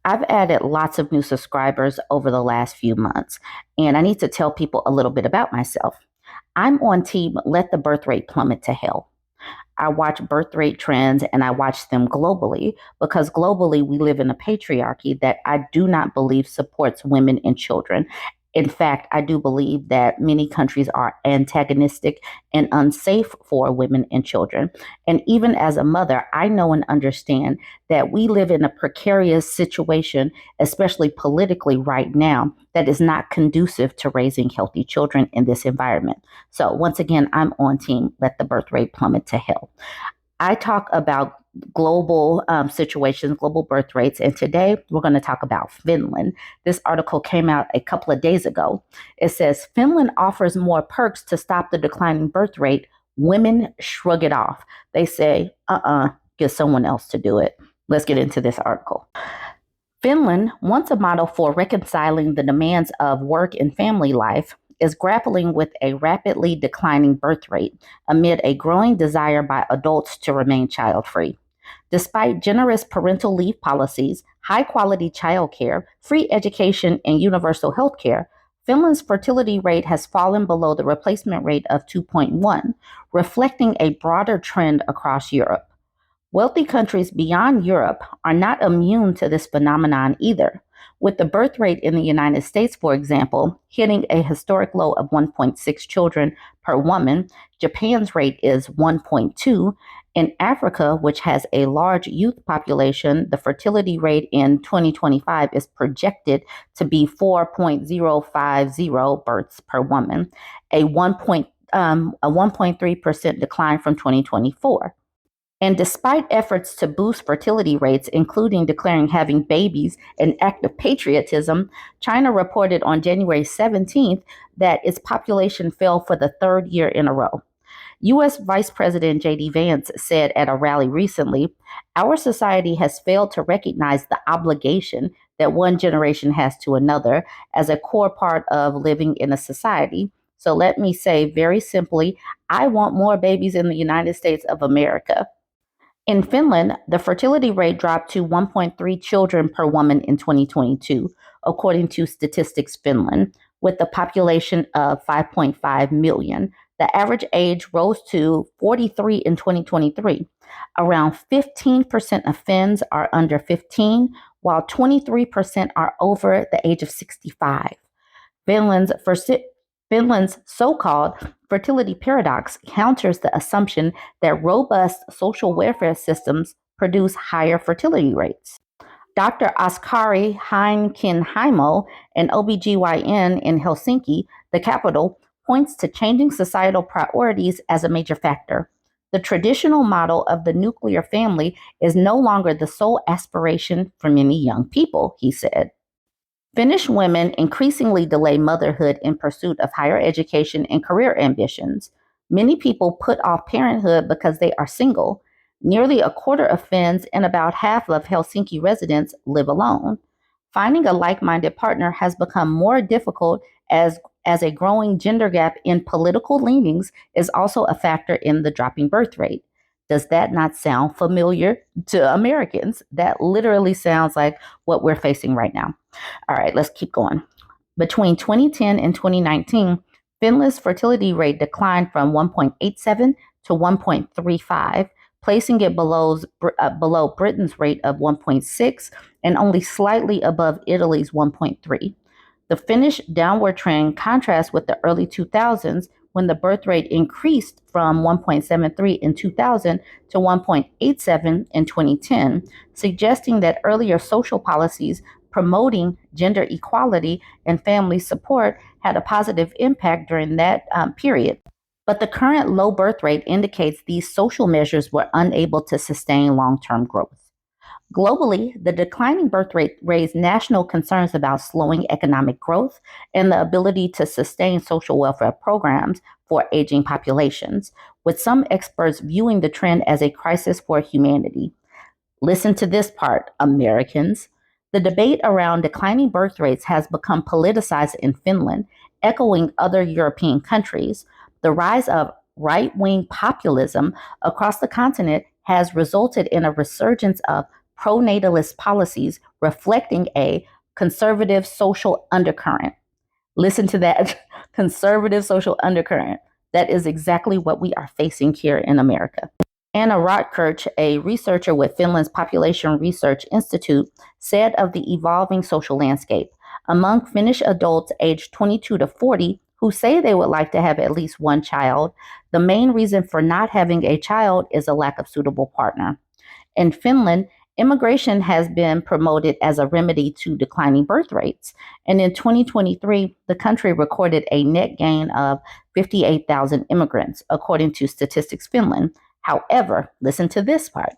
I've added lots of new subscribers over the last few months, and I need to tell people a little bit about myself. I'm on team Let the Birth Rate Plummet to Hell. I watch birth rate trends and I watch them globally because globally we live in a patriarchy that I do not believe supports women and children. In fact, I do believe that many countries are antagonistic and unsafe for women and children. And even as a mother, I know and understand that we live in a precarious situation, especially politically right now, that is not conducive to raising healthy children in this environment. So, once again, I'm on team Let the Birth Rate Plummet to Hell. I talk about global situations, global birth rates, and today we're going to talk about Finland. This article came out a couple of days ago. It says Finland offers more perks to stop the declining birth rate. Women shrug it off. They say, get someone else to do it. Let's get into this article. Finland, once a model for reconciling the demands of work and family life, is grappling with a rapidly declining birth rate amid a growing desire by adults to remain child-free. Despite generous parental leave policies, high-quality childcare, free education, and universal health care, Finland's fertility rate has fallen below the replacement rate of 2.1, reflecting a broader trend across Europe. Wealthy countries beyond Europe are not immune to this phenomenon either, with the birth rate in the United States, for example, hitting a historic low of 1.6 children per woman. Japan's rate is 1.2. In Africa, which has a large youth population, the fertility rate in 2025 is projected to be 4.050 births per woman, a 1.3% decline from 2024. And despite efforts to boost fertility rates, including declaring having babies an act of patriotism, China reported on January 17th that its population fell for the third year in a row. U.S. Vice President J.D. Vance said at a rally recently, "Our society has failed to recognize the obligation that one generation has to another as a core part of living in a society. So let me say very simply, I want more babies in the United States of America." In Finland, the fertility rate dropped to 1.3 children per woman in 2022, according to Statistics Finland, with a population of 5.5 million. The average age rose to 43 in 2023. Around 15% of Finns are under 15, while 23% are over the age of 65. Finland's Finland's so-called fertility paradox counters the assumption that robust social welfare systems produce higher fertility rates. Dr. Oskari Heinkinheimo, an OBGYN in Helsinki, the capital, points to changing societal priorities as a major factor. The traditional model of the nuclear family is no longer the sole aspiration for many young people, he said. Finnish women increasingly delay motherhood in pursuit of higher education and career ambitions. Many people put off parenthood because they are single. Nearly a quarter of Finns and about half of Helsinki residents live alone. Finding a like-minded partner has become more difficult as a growing gender gap in political leanings is also a factor in the dropping birth rate. Does that not sound familiar to Americans? That literally sounds like what we're facing right now. All right, let's keep going. Between 2010 and 2019, Finland's fertility rate declined from 1.87 to 1.35, placing it below Britain's rate of 1.6 and only slightly above Italy's 1.3. The Finnish downward trend contrasts with the early 2000s when the birth rate increased from 1.73 in 2000 to 1.87 in 2010, suggesting that earlier social policies promoting gender equality and family support had a positive impact during that period. But the current low birth rate indicates these social measures were unable to sustain long-term growth. Globally, the declining birth rate raised national concerns about slowing economic growth and the ability to sustain social welfare programs for aging populations, with some experts viewing the trend as a crisis for humanity. Listen to this part, Americans. The debate around declining birth rates has become politicized in Finland, echoing other European countries. The rise of right-wing populism across the continent has resulted in a resurgence of pronatalist policies reflecting a conservative social undercurrent. Listen to that conservative social undercurrent. That is exactly what we are facing here in America. Anna Rotkirch, a researcher with Finland's Population Research Institute, said of the evolving social landscape, among Finnish adults aged 22 to 40 who say they would like to have at least one child, the main reason for not having a child is a lack of suitable partner. In Finland, immigration has been promoted as a remedy to declining birth rates. And in 2023, the country recorded a net gain of 58,000 immigrants, according to Statistics Finland. However, listen to this part.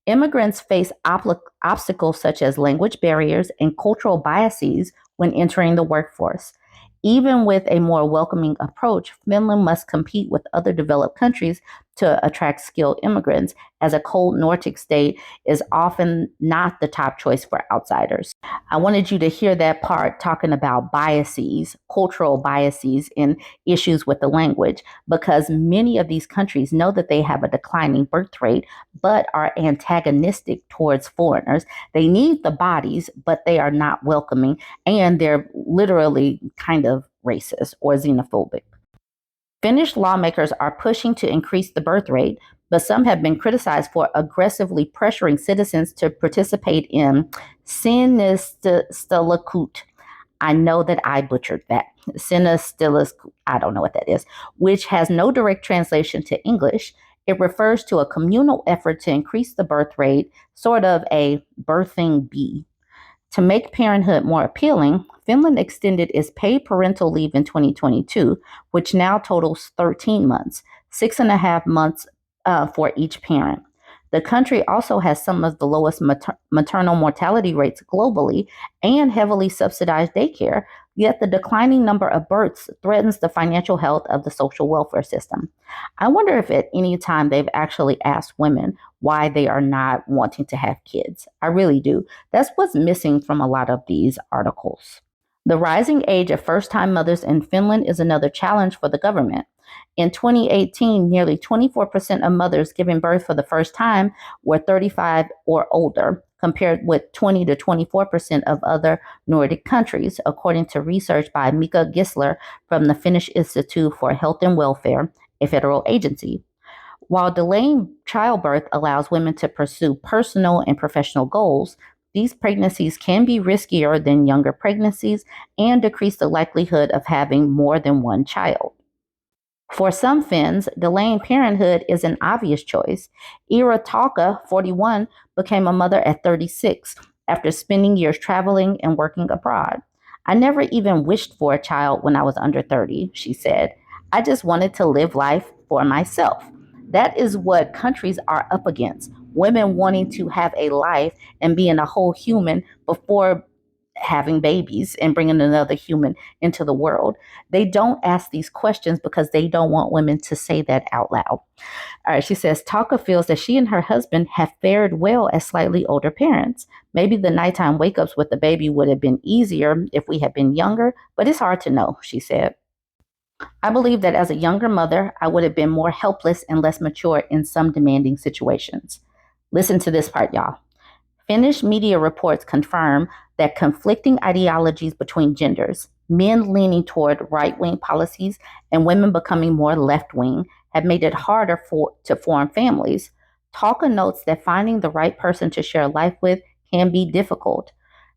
Immigrants face obstacles such as language barriers and cultural biases when entering the workforce. Even with a more welcoming approach, Finland must compete with other developed countries to attract skilled immigrants, as a cold Nordic state is often not the top choice for outsiders. I wanted you to hear that part talking about biases, cultural biases, and issues with the language, because many of these countries know that they have a declining birth rate, but are antagonistic towards foreigners. They need the bodies, but they are not welcoming, and they're literally kind of racist or xenophobic. Finnish lawmakers are pushing to increase the birth rate, but some have been criticized for aggressively pressuring citizens to participate in sinistelakut. I know that I butchered that. Sinistelakut, I don't know what that is, which has no direct translation to English. It refers to a communal effort to increase the birth rate, sort of a birthing bee. To make parenthood more appealing, Finland extended its paid parental leave in 2022, which now totals 13 months, 6.5 months for each parent. The country also has some of the lowest maternal mortality rates globally and heavily subsidized daycare, yet the declining number of births threatens the financial health of the social welfare system. I wonder if at any time they've actually asked women why they are not wanting to have kids. I really do. That's what's missing from a lot of these articles. The rising age of first-time mothers in Finland is another challenge for the government. In 2018, nearly 24% of mothers giving birth for the first time were 35 or older, compared with 20 to 24% of other Nordic countries, according to research by Mika Gisler from the Finnish Institute for Health and Welfare, a federal agency. While delaying childbirth allows women to pursue personal and professional goals, these pregnancies can be riskier than younger pregnancies and decrease the likelihood of having more than one child. For some Finns, delaying parenthood is an obvious choice. Ira Talka, 41, became a mother at 36 after spending years traveling and working abroad. I never even wished for a child when I was under 30, she said. I just wanted to live life for myself. That is what countries are up against. Women wanting to have a life and being a whole human before having babies and bringing another human into the world. They don't ask these questions because they don't want women to say that out loud. All right, she says, Taka feels that she and her husband have fared well as slightly older parents. Maybe the nighttime wake-ups with the baby would have been easier if we had been younger, but it's hard to know, she said. I believe that as a younger mother, I would have been more helpless and less mature in some demanding situations. Listen to this part, y'all. Finnish media reports confirm that conflicting ideologies between genders, men leaning toward right-wing policies and women becoming more left-wing, have made it harder to form families. Talka notes that finding the right person to share life with can be difficult.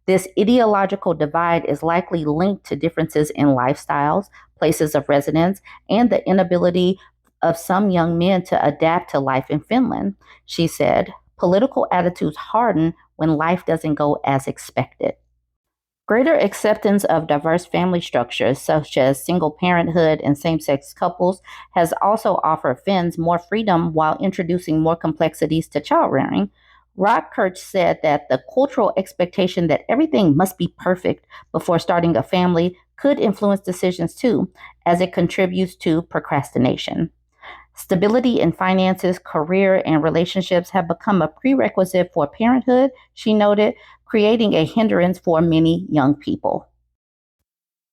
This ideological divide is likely linked to differences in lifestyles, places of residence, and the inability of some young men to adapt to life in Finland. She said, political attitudes harden when life doesn't go as expected. Greater acceptance of diverse family structures, such as single parenthood and same-sex couples, has also offered Finns more freedom while introducing more complexities to child rearing. Rotkirch said that the cultural expectation that everything must be perfect before starting a family could influence decisions too, as it contributes to procrastination. Stability in finances, career, and relationships have become a prerequisite for parenthood, she noted, creating a hindrance for many young people.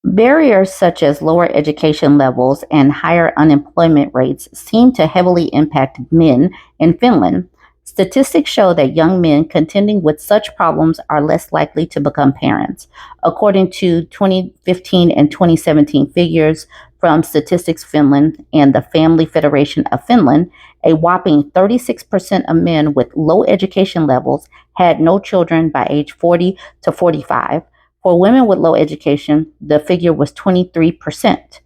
Barriers such as lower education levels and higher unemployment rates seem to heavily impact men in Finland. Statistics show that young men contending with such problems are less likely to become parents. According to 2015 and 2017 figures from Statistics Finland and the Family Federation of Finland, a whopping 36% of men with low education levels had no children by age 40 to 45. For women with low education, the figure was 23%.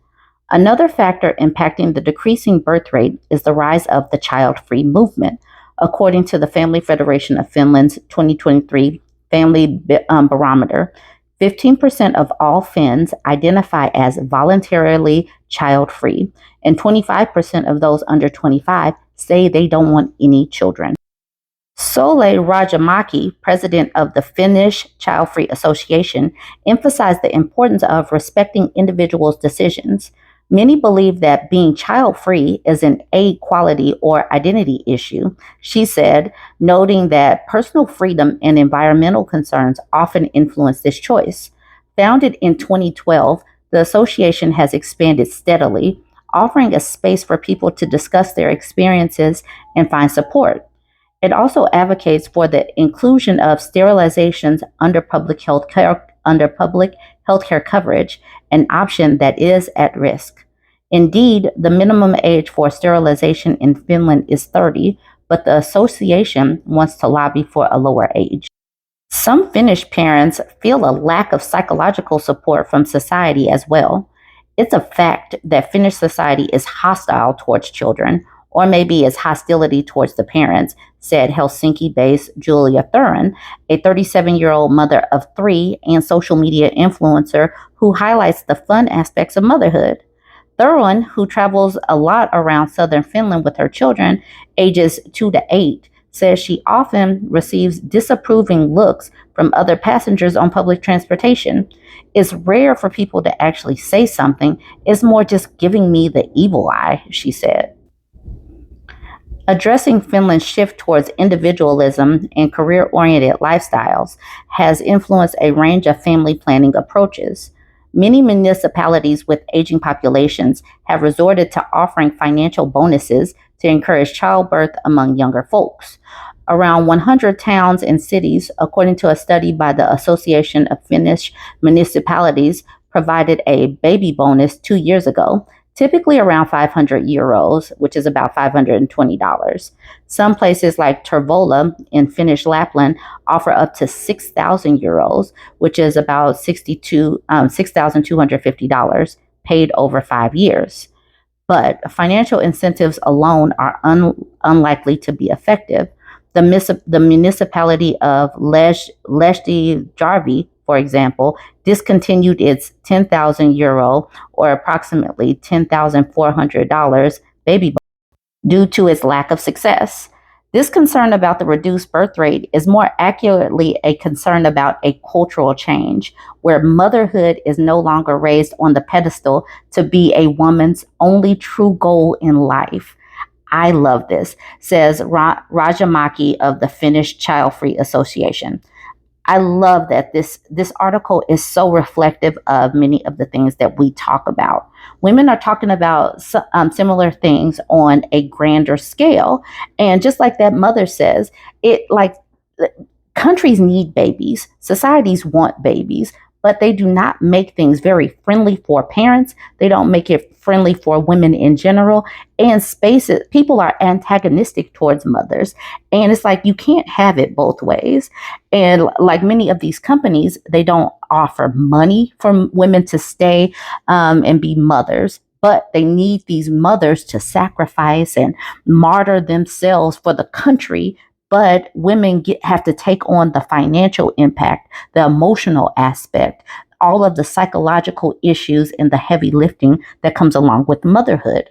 Another factor impacting the decreasing birth rate is the rise of the child-free movement. According to the Family Federation of Finland's 2023 Family Barometer, 15% of all Finns identify as voluntarily child-free, and 25% of those under 25 say they don't want any children. Sole Rajamaki, president of the Finnish Childfree Association, emphasized the importance of respecting individuals' decisions. Many believe that being child-free is an equality or identity issue, she said, noting that personal freedom and environmental concerns often influence this choice. Founded in 2012, the association has expanded steadily, offering a space for people to discuss their experiences and find support. It also advocates for the inclusion of sterilizations under public health care coverage, an option that is at risk. Indeed, the minimum age for sterilization in Finland is 30, but the association wants to lobby for a lower age. Some Finnish parents feel a lack of psychological support from society as well. It's a fact that Finnish society is hostile towards children, or maybe it's hostility towards the parents, said Helsinki-based Julia Thurin, a 37-year-old mother of 3 and social media influencer who highlights the fun aspects of motherhood. Thurin, who travels a lot around southern Finland with her children, ages 2 to 8, says she often receives disapproving looks from other passengers on public transportation. It's rare for people to actually say something. It's more just giving me the evil eye, she said. Addressing Finland's shift towards individualism and career-oriented lifestyles has influenced a range of family planning approaches. Many municipalities with aging populations have resorted to offering financial bonuses to encourage childbirth among younger folks. Around 100 towns and cities, according to a study by the Association of Finnish Municipalities, provided a baby bonus 2 years ago, typically around €500, which is about $520. Some places like Tervola in Finnish Lapland offer up to €6,000, which is about $6,250 paid over 5 years. But financial incentives alone are unlikely to be effective. The municipality of Lehti Jarvi, for example, discontinued its €10,000 or approximately $10,400 baby bonus due to its lack of success. This concern about the reduced birth rate is more accurately a concern about a cultural change, where motherhood is no longer raised on the pedestal to be a woman's only true goal in life. I love this, says Rajamaki of the Finnish Childfree Association. I love that this article is so reflective of many of the things that we talk about. Women are talking about similar things on a grander scale. And just like that mother says, countries need babies, societies want babies, but they do not make things very friendly for parents. They don't make it friendly for women in general. And people are antagonistic towards mothers. And it's like, you can't have it both ways. And like many of these companies, they don't offer money for women to stay and be mothers. But they need these mothers to sacrifice and martyr themselves for the country. But women have to take on the financial impact, the emotional aspect, all of the psychological issues and the heavy lifting that comes along with motherhood.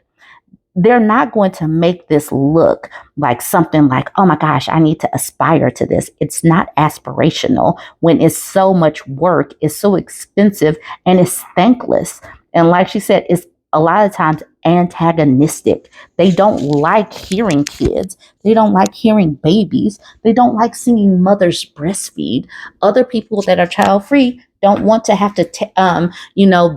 They're not going to make this look like something like, oh my gosh, I need to aspire to this. It's not aspirational when it's so much work, it's so expensive, and it's thankless. And like she said, it's a lot of times antagonistic. They don't like hearing kids. They don't like hearing babies. They don't like seeing mothers breastfeed. Other people that are child free don't want to have to,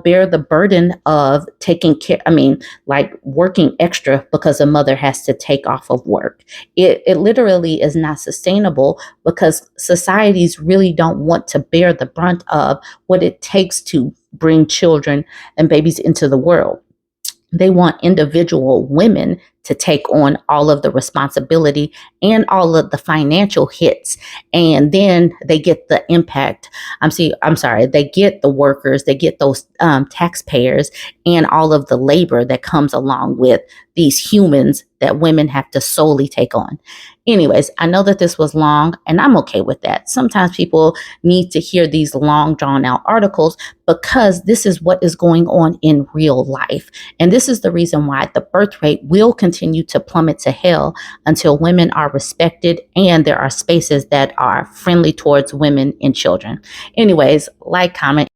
bear the burden of taking care. I mean, like working extra because a mother has to take off of work. It literally is not sustainable because societies really don't want to bear the brunt of what it takes to bring children and babies into the world. They want individual women to take on all of the responsibility and all of the financial hits. And then they get the impact. I'm sorry, they get the workers, they get those taxpayers and all of the labor that comes along with these humans that women have to solely take on. Anyways, I know that this was long and I'm okay with that. Sometimes people need to hear these long drawn out articles because this is what is going on in real life. And this is the reason why the birth rate will continue to plummet to hell until women are respected and there are spaces that are friendly towards women and children. Anyways, like, comment,